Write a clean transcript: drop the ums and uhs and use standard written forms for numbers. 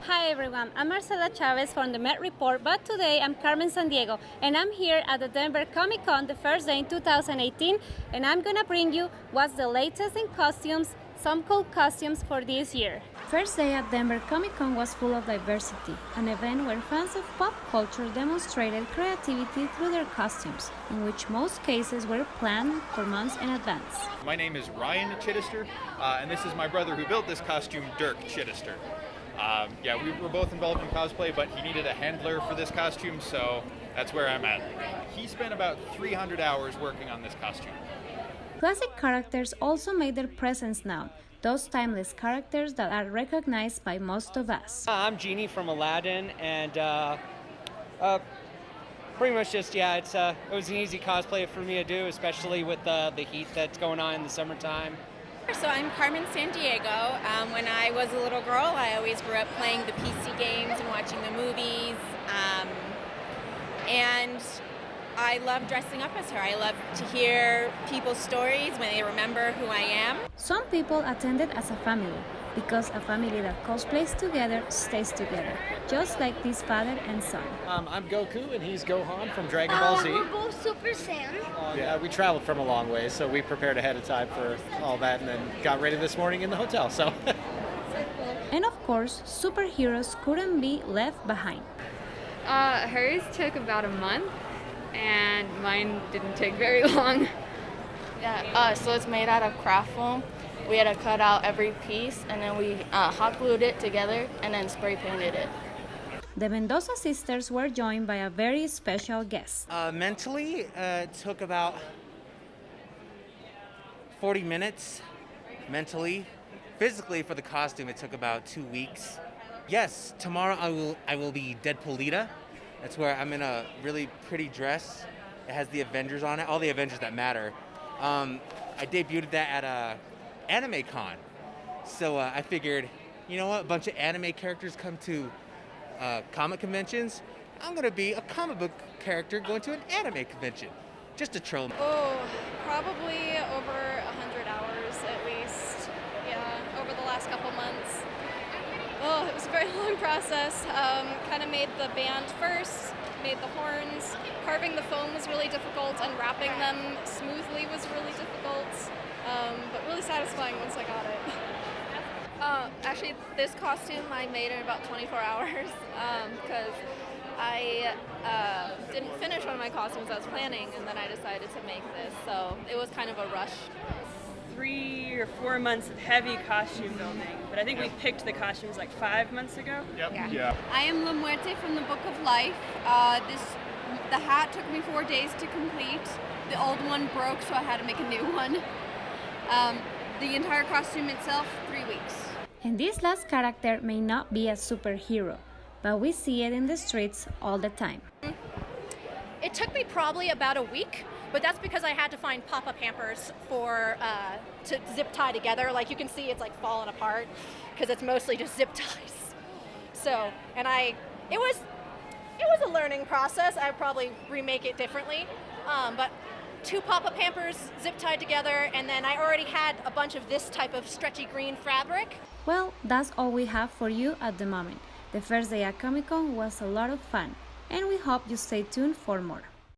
Hi everyone, I'm Marcela Chavez from the Met Report, but today I'm Carmen Sandiego and I'm here at the Denver Comic Con the first day in 2018, and I'm gonna bring you what's the latest in costumes, some cool costumes for this year. First day at Denver Comic Con was full of diversity, an event where fans of pop culture demonstrated creativity through their costumes, in which most cases were planned for months in advance. My name is Ryan Chittister, and this is my brother who built this costume, Dirk Chittister. We were both involved in cosplay, but he needed a handler for this costume, so that's where I'm at. He spent about 300 hours working on this costume. Classic characters also made their presence known, those timeless characters that are recognized by most of us. I'm Genie from Aladdin, and pretty much just, it was an easy cosplay for me to do, especially with the heat that's going on in the summertime. So I'm Carmen Sandiego. When I was a little girl, I always grew up playing the PC games and watching the movies. And I love dressing up as her. I love to hear people's stories when they remember who I am. Some people attended as a family, because a family that cosplays together stays together, just like this father and son. I'm Goku and he's Gohan from Dragon Ball Z. We're both Super Saiyan. We traveled from a long way, so we prepared ahead of time for all that and then got ready this morning in the hotel. So. And of course, superheroes couldn't be left behind. Hers took about a month, and mine didn't take very long. So it's made out of craft foam. We had to cut out every piece, and then we hot glued it together and then spray painted it. The Mendoza sisters were joined by a very special guest. Mentally, it took about 40 minutes. Mentally, physically for the costume, it took about 2 weeks. Yes, tomorrow I will be Deadpoolita. That's where I'm in a really pretty dress. It has the Avengers on it, all the Avengers that matter. I debuted that at Anime Con. So I figured, you know what, a bunch of anime characters come to comic conventions. I'm gonna be a comic book character going to an anime convention, just to troll. Oh, probably over 100 hours at least. Yeah, over the last couple months. Oh, it was a very long process. Kind of made the band first, made the horns. Carving the foam was really difficult, and wrapping them smoothly was really difficult. But really satisfying once I got it. Actually, this costume I made in about 24 hours because I didn't finish one of my costumes I was planning, and then I decided to make this. So it was kind of a rush. 3 or 4 months of heavy costume building, but I think we picked the costumes like 5 months ago. Yeah. I am La Muerte from the Book of Life. The hat took me 4 days to complete. The old one broke, so I had to make a new one. The entire costume itself, 3 weeks. And this last character may not be a superhero, but we see it in the streets all the time. It took me probably about a week, but that's because I had to find pop-up hampers to zip tie together. Like you can see, it's like falling apart because it's mostly just zip ties. So, it was a learning process. I'd probably remake it differently, but 2 pop-up hampers zip tied together, and then I already had a bunch of this type of stretchy green fabric. Well, that's all we have for you at the moment. The first day at Comic Con was a lot of fun, and we hope you stay tuned for more.